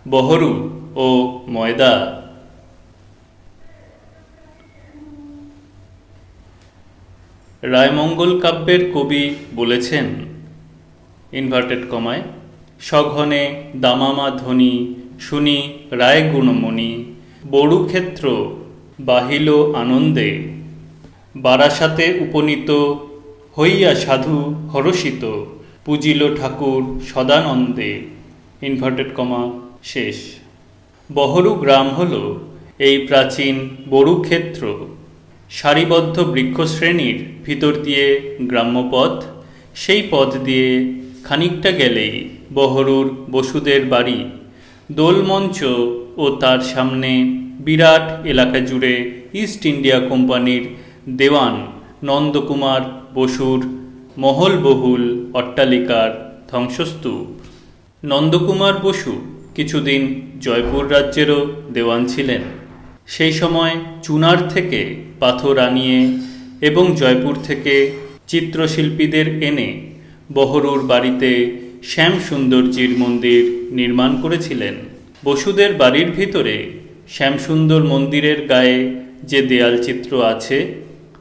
বহরু ও ময়দা। রায়মঙ্গল কাব্যের কবি বলেছেন ইনভার্টেড কমায়, সঘনে দামামা ধ্বনি শুনি রায় গুণমণি, বড়ুক্ষেত্র বাহিল আনন্দে, বারাসাতে উপনীত হইয়া সাধু হরষিত, পূজিল ঠাকুর সদানন্দে। ইনভার্টেড কমা শেষ। বহরু গ্রাম হল এই প্রাচীন বড়ুক্ষেত্র। সারিবদ্ধ বৃক্ষশ্রেণীর ভিতর দিয়ে গ্রাম্য পথ, সেই পথ দিয়ে খানিকটা গেলেই বহরুর বসুদের বাড়ি। দোলমঞ্চ ও তার সামনে বিরাট এলাকা জুড়ে ইস্ট ইন্ডিয়া কোম্পানির দেওয়ান নন্দকুমার বসুর মহলবহুল অট্টালিকার ধ্বংসস্তূপ। নন্দকুমার বসু কিছুদিন জয়পুর রাজ্যেরও দেওয়ান ছিলেন। সেই সময় চুনার থেকে পাথর আনিয়ে এবং জয়পুর থেকে চিত্রশিল্পীদের এনে বহরুর বাড়িতে শ্যামসুন্দরজির মন্দির নির্মাণ করেছিলেন। বসুদের বাড়ির ভিতরে শ্যামসুন্দর মন্দিরের গায়ে যে দেয়াল চিত্র আছে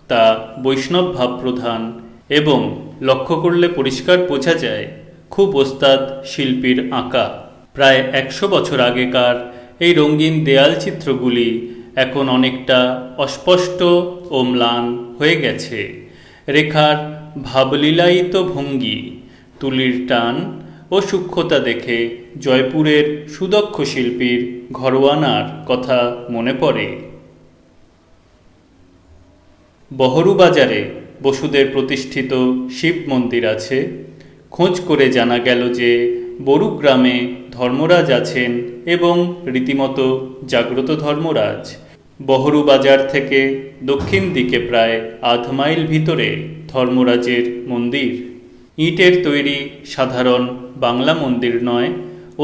তা বৈষ্ণব ভাবপ্রধান এবং লক্ষ্য করলে পরিষ্কার বোঝা যায় খুব ওস্তাদ শিল্পীর আঁকা। প্রায় 100 বছর আগেকার এই রঙিন দেয়াল চিত্রগুলি এখন অনেকটা অস্পষ্ট ও ম্লান হয়ে গেছে। রেখার ভাবলীলায়িত ভঙ্গি, তুলির টান ও সূক্ষ্মতা দেখে জয়পুরের সুদক্ষ শিল্পীর ঘরোয়ানার কথা মনে পড়ে। বহরু বাজারে বসুদের প্রতিষ্ঠিত শিব মন্দির আছে। খোঁজ করে জানা গেল যে বড়ু গ্রামে ধর্মরাজ আছেন এবং রীতিমতো জাগ্রত ধর্মরাজ। বহরু বাজার থেকে দক্ষিণ দিকে প্রায় আধ মাইল ভিতরে ধর্মরাজের মন্দির। ইটের তৈরি সাধারণ বাংলা মন্দির নয়,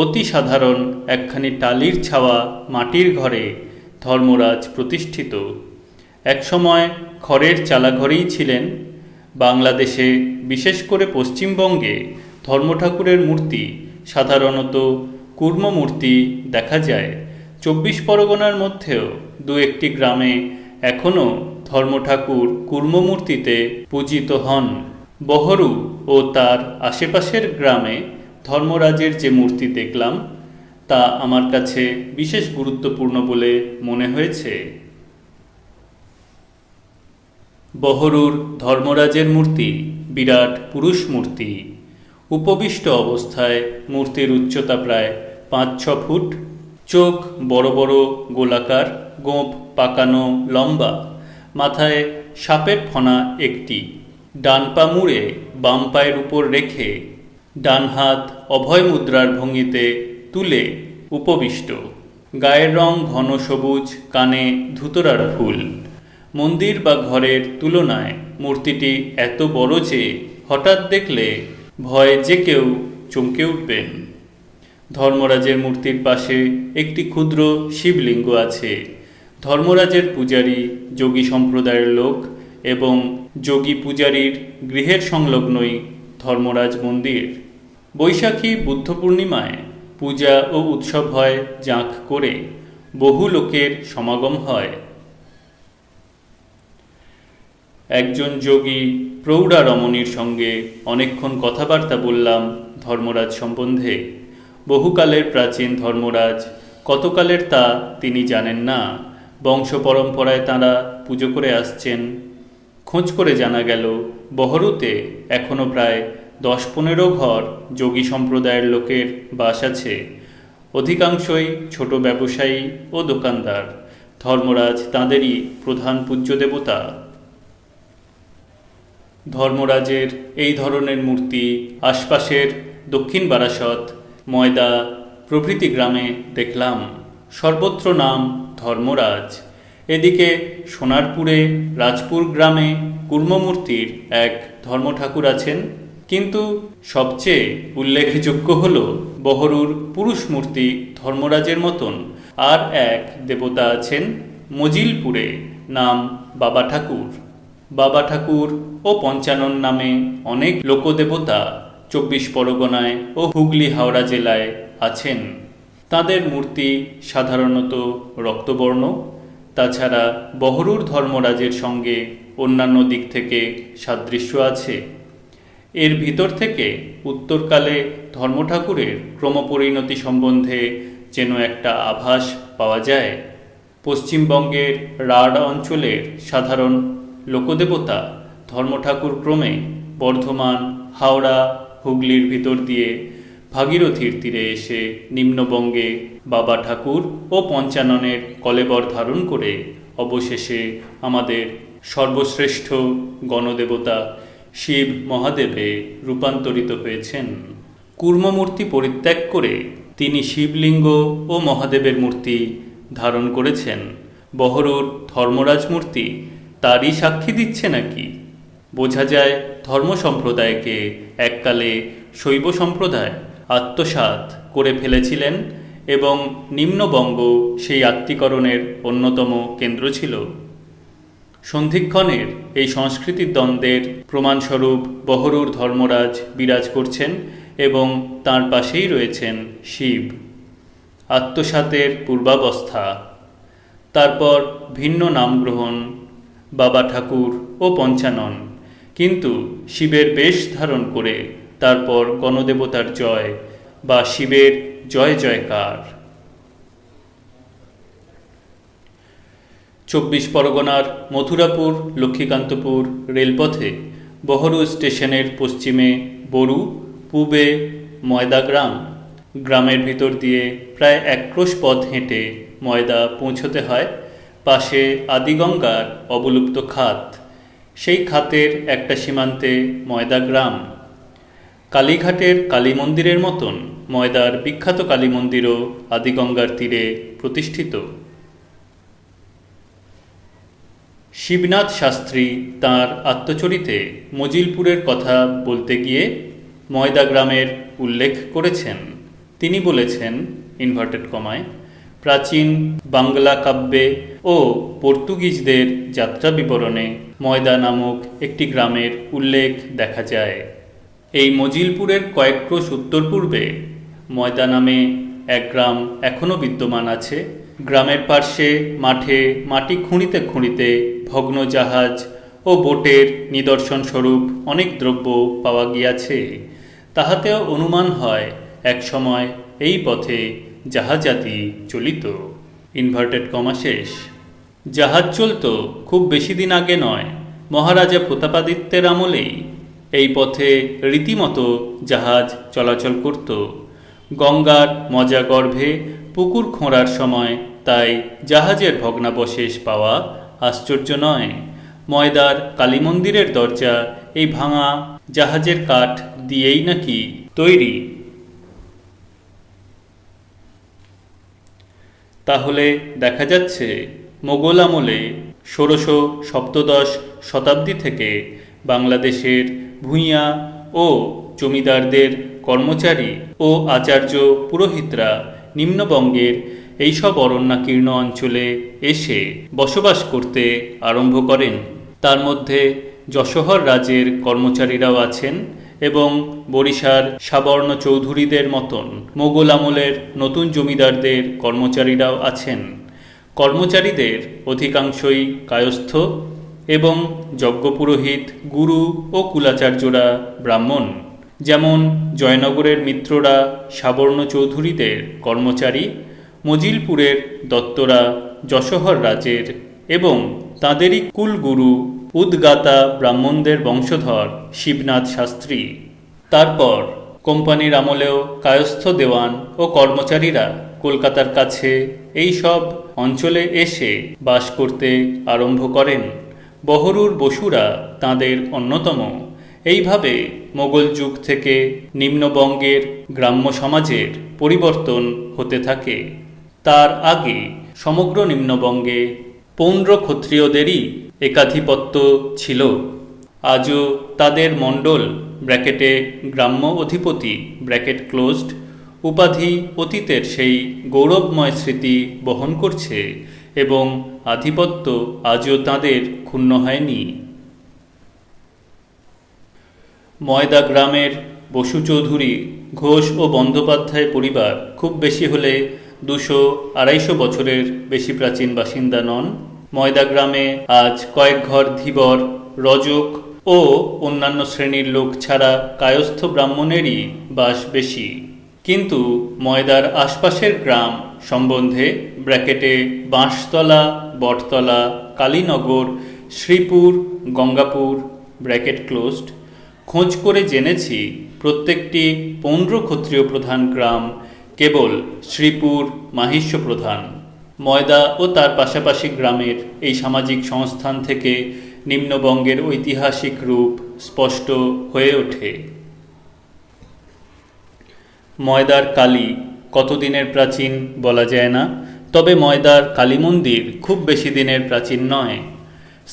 অতি সাধারণ একখানি টালির ছাওয়া মাটির ঘরে ধর্মরাজ প্রতিষ্ঠিত। একসময় খড়ের চালাঘরেই ছিলেন। বাংলাদেশে বিশেষ করে পশ্চিমবঙ্গে ধর্মঠাকুরের মূর্তি সাধারণত কুর্ম মূর্তি দেখা যায়। 24 পরগনার মধ্যেও দু একটি গ্রামে এখনও ধর্মঠাকুর কুর্ম মূর্তিতে পূজিত হন। বহরু ও তার আশেপাশের গ্রামে ধর্মরাজের যে মূর্তি দেখলাম তা আমার কাছে বিশেষ গুরুত্বপূর্ণ বলে মনে হয়েছে। বহরুর ধর্মরাজের মূর্তি বিরাট পুরুষ মূর্তি। উপবিষ্ট অবস্থায় মূর্তির উচ্চতা প্রায় 5-6 ফুট। চোখ বড় বড় গোলাকার, গোঁফ পাকানো লম্বা, মাথায় সাপের ফণা একটি। ডান পা মুড়ে বাম পায়ের উপর রেখে ডান হাত অভয় মুদ্রার ভঙ্গিতে তুলে উপবিষ্ট। গায়ের রং ঘন সবুজ, কানে ধুতরার ফুল। মন্দির বা ঘরের তুলনায় মূর্তিটি এত বড় যে হঠাৎ দেখলে ভয়ে যে কেউ চমকে উঠবেন। ধর্মরাজের মূর্তির পাশে একটি ক্ষুদ্র শিবলিঙ্গ আছে। ধর্মরাজের পূজারী যোগী সম্প্রদায়ের লোক এবং যোগী পূজারীর গৃহের সংলগ্নই ধর্মরাজ মন্দির। বৈশাখী বুদ্ধ পূর্ণিমায় পূজা ও উৎসব হয় জাঁক করে, বহু লোকের সমাগম হয়। একজন যোগী প্রৌঢ়া রমণীর সঙ্গে অনেকক্ষণ কথাবার্তা বললাম ধর্মরাজ সম্বন্ধে। বহুকালের প্রাচীন ধর্মরাজ, কতকালের তা তিনি জানেন না। বংশ পরম্পরায় তাঁরা পুজো করে আসছেন। খোঁজ করে জানা গেল বহরুতে এখনও প্রায় 10-15 ঘর যোগী সম্প্রদায়ের লোকের বাস আছে। অধিকাংশই ছোট ব্যবসায়ী ও দোকানদার। ধর্মরাজ তাঁদেরই প্রধান পূজ্য দেবতা। ধর্মরাজের এই ধরনের মূর্তি আশপাশের দক্ষিণ বারাসত, ময়দা প্রভৃতি গ্রামে দেখলাম। সর্বত্র নাম ধর্মরাজ। এদিকে সোনারপুরে রাজপুর গ্রামে কুর্মমূর্তির এক ধর্মঠাকুর আছেন, কিন্তু সবচেয়ে উল্লেখযোগ্য হল বহরুর পুরুষ মূর্তি ধর্মরাজের মতন আর এক দেবতা আছেন মজিলপুরে, নাম বাবা ঠাকুর। বাবা ঠাকুর ও পঞ্চানন নামে অনেক লোকদেবতা 24 পরগনায় ও হুগলি হাওড়া জেলায় আছেন। তাদের মূর্তি সাধারণত রক্তবর্ণ। তাছাড়া বহরুর ধর্মরাজের সঙ্গে অন্যান্য দিক থেকে সাদৃশ্য আছে। এর ভিতর থেকে উত্তরকালে ধর্মঠাকুরের ক্রমপরিণতি সম্বন্ধে যেন একটা আভাস পাওয়া যায়। পশ্চিমবঙ্গের রাঢ় অঞ্চলের সাধারণ লোকদেবতা ধর্মঠাকুর ক্রমে বর্ধমান, হাওড়া, হুগলির ভিতর দিয়ে ভাগীরথীর তীরে এসে নিম্নবঙ্গে বাবা ঠাকুর ও পঞ্চাননের কলেবর ধারণ করে অবশেষে আমাদের সর্বশ্রেষ্ঠ গণদেবতা শিব মহাদেবে রূপান্তরিত হয়েছেন। কূর্মমূর্তি পরিত্যাগ করে তিনি শিবলিঙ্গ ও মহাদেবের মূর্তি ধারণ করেছেন। বহরুর ধর্মরাজ মূর্তি তারই সাক্ষী দিচ্ছে নাকি? বোঝা যায় ধর্ম সম্প্রদায়কে এককালে শৈব সম্প্রদায় আত্মসাৎ করে ফেলেছিলেন এবং নিম্নবঙ্গ সেই আত্মীকরণের অন্যতম কেন্দ্র ছিল। সন্ধিক্ষণের এই সংস্কৃতির দ্বন্দ্বের প্রমাণস্বরূপ বহরুর ধর্মরাজ বিরাজ করছেন এবং তার পাশেই রয়েছেন শিব। আত্মসাতের পূর্বাবস্থা, তারপর ভিন্ন নাম গ্রহণ, বাবা ঠাকুর ও পঞ্চানন, কিন্তু শিবের বেশ ধারণ করে তারপর গণদেবতার জয় বা শিবের জয় জয়কার। 24 পরগনার মথুরাপুর লক্ষ্মীকান্তপুর রেলপথে বহরু স্টেশনের পশ্চিমে বরু, পূবে ময়দা গ্রাম। গ্রামের ভিতর দিয়ে প্রায় 1 ক্রোশ পথ হেঁটে ময়দা পৌঁছতে হয়। পাশে আদিগঙ্গার অবলুপ্ত খাত, সেই খাতের একটা সীমান্তে ময়দা গ্রাম। কালীঘাটের কালী মন্দিরের মতন ময়দার বিখ্যাত কালী মন্দিরও আদিগঙ্গার তীরে প্রতিষ্ঠিত। শিবনাথ শাস্ত্রী তাঁর আত্মচরিতে মজিলপুরের কথা বলতে গিয়ে ময়দা গ্রামের উল্লেখ করেছেন। তিনি বলেছেন, ইনভার্টেড কমায়, প্রাচীন বাংলা কাব্যে ও পর্তুগিজদের যাত্রা বিবরণে ময়দা নামক একটি গ্রামের উল্লেখ দেখা যায়। এই মজিলপুরের কয়েক ক্রোশ উত্তর পূর্বে ময়দা নামে এক গ্রাম এখনও বিদ্যমান আছে। গ্রামের পার্শ্বে মাঠে মাটি খুঁড়িতে খুঁড়িতে ভগ্ন জাহাজ ও বোটের নিদর্শন স্বরূপ অনেক দ্রব্য পাওয়া গিয়াছে। তাহাতেও অনুমান হয় এক সময় এই পথে জাহাজাদি চলিত। ইনভার্টেড কমা শেষ। জাহাজ চলত খুব বেশি দিন আগে নয়, মহারাজা প্রতাপাদিত্যের আমলেই এই পথে রীতিমতো জাহাজ চলাচল করত। গঙ্গার মজা গর্ভে পুকুর খোঁড়ার সময় তাই জাহাজের ভগ্নাবশেষ পাওয়া আশ্চর্য নয়। ময়দার কালী মন্দিরের দরজা এই ভাঙা জাহাজের কাঠ দিয়েই নাকি তৈরি। তাহলে দেখা যাচ্ছে মোগল আমলে 16শ-17 শতাব্দী থেকে বাংলাদেশের ভূঁইয়া ও জমিদারদের কর্মচারী ও আচার্য পুরোহিতরা নিম্নবঙ্গের এইসব অরণ্যাকীর্ণ অঞ্চলে এসে বসবাস করতে আরম্ভ করেন। তার মধ্যে যশোহর রাজের কর্মচারীরাও আছেন এবং বরিশার সাবর্ণ চৌধুরীদের মতন মোগল আমলের নতুন জমিদারদের কর্মচারীরাও আছেন। কর্মচারীদের অধিকাংশই কায়স্থ এবং যজ্ঞপুরোহিত, গুরু ও কুলাচার্যরা ব্রাহ্মণ। যেমন জয়নগরের মিত্ররা সাবর্ণ চৌধুরীদের কর্মচারী, মজিলপুরের দত্তরা যশোহর রাজের এবং তাঁদেরই কুলগুরু উদ্গাতা ব্রাহ্মণদের বংশধর শিবনাথ শাস্ত্রী। তারপর কোম্পানির আমলেও কায়স্থ দেওয়ান ও কর্মচারীরা কলকাতার কাছে এই সব অঞ্চলে এসে বাস করতে আরম্ভ করেন। বহরুর বসুরা তাঁদের অন্যতম। এইভাবে মোগল যুগ থেকে নিম্নবঙ্গের গ্রাম্য সমাজের পরিবর্তন হতে থাকে। তার আগে সমগ্র নিম্নবঙ্গে পৌণ্ড্র ক্ষত্রিয়দেরই একাধিপত্য ছিল। আজও তাদের মণ্ডল ব্র্যাকেটে গ্রাম্য অধিপতি ব্র্যাকেট ক্লোজড উপাধি অতীতের সেই গৌরবময় স্মৃতি বহন করছে এবং আধিপত্য আজও তাদের ক্ষুণ্ণ হয়নি। ময়দা গ্রামের বসু চৌধুরী, ঘোষ ও বন্দ্যোপাধ্যায় পরিবার খুব বেশি হলে 200-250 বছরের বেশি প্রাচীন বাসিন্দা নন। ময়দা গ্রামে আজ কয়েক ঘর ধীবর, রজক ও অন্যান্য শ্রেণীর লোক ছাড়া কায়স্থ ব্রাহ্মণেরই বাস বেশি। কিন্তু ময়দার আশপাশের গ্রাম সম্বন্ধে ব্র্যাকেটে বাঁশতলা, বটতলা, কালীনগর, শ্রীপুর, গঙ্গাপুর ব্র্যাকেট ক্লোজড খোঁজ করে জেনেছি প্রত্যেকটি পৌণ্ড ক্ষত্রিয় প্রধান গ্রাম, কেবল শ্রীপুর মাহিষ্য প্রধান। ময়দা ও তার পাশাপাশি গ্রামের এই সামাজিক সংস্থান থেকে নিম্নবঙ্গের ঐতিহাসিক রূপ স্পষ্ট হয়ে ওঠে। ময়দার কালী কতদিনের প্রাচীন বলা যায় না, তবে ময়দার কালী মন্দির খুব বেশি দিনের প্রাচীন নয়।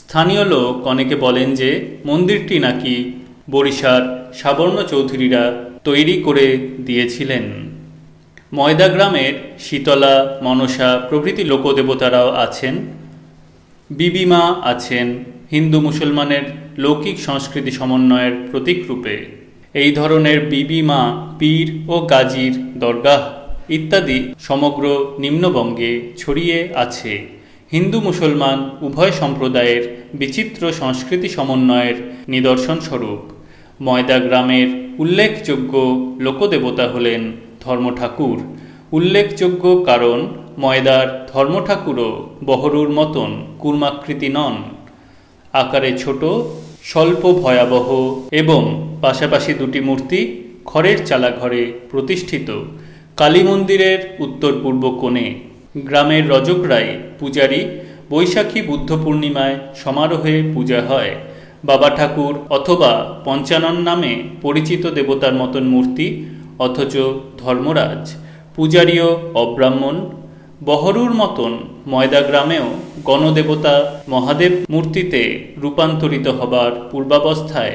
স্থানীয় লোক অনেকে বলেন যে মন্দিরটি নাকি বরিশার সাবর্ণ চৌধুরীরা তৈরি করে দিয়েছিলেন। ময়দা গ্রামের শীতলা, মনসা প্রভৃতি লোকদেবতারাও আছেন। বিবি মা আছেন হিন্দু মুসলমানের লৌকিক সংস্কৃতি সমন্বয়ের প্রতীক রূপে। এই ধরনের বিবি মা, পীর ও গাজীর দরগাহ ইত্যাদি সমগ্র নিম্নবঙ্গে ছড়িয়ে আছে। হিন্দু মুসলমান উভয় সম্প্রদায়ের বিচিত্র সংস্কৃতি সমন্বয়ের নিদর্শন স্বরূপ। ময়দা গ্রামের উল্লেখযোগ্য লোকদেবতা হলেন ধর্মঠাকুর। উল্লেখযোগ্য কারণ ময়দার ধর্মঠাকুরও বহরুর মতন কুর্মাকৃতি নন, আকারে ছোট, স্বল্প ভয়াবহ এবং পাশাপাশি দুটি মূর্তি খড়ের চালাঘরে প্রতিষ্ঠিত। কালী মন্দিরের উত্তর পূর্ব কোণে গ্রামের রজকরাই পূজারী। বৈশাখী বুদ্ধ পূর্ণিমায় সমারোহে পূজা হয়। বাবা ঠাকুর অথবা পঞ্চানন নামে পরিচিত দেবতার মতন মূর্তি, অথচ ধর্মরাজ। পূজারীও অব্রাহ্মণ। বহরুর মতন ময়দা গ্রামেও গণদেবতা মহাদেব মূর্তিতে রূপান্তরিত হবার পূর্বাবস্থায়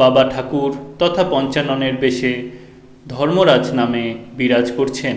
বাবা ঠাকুর তথা পঞ্চাননের বেশে ধর্মরাজ নামে বিরাজ করছেন।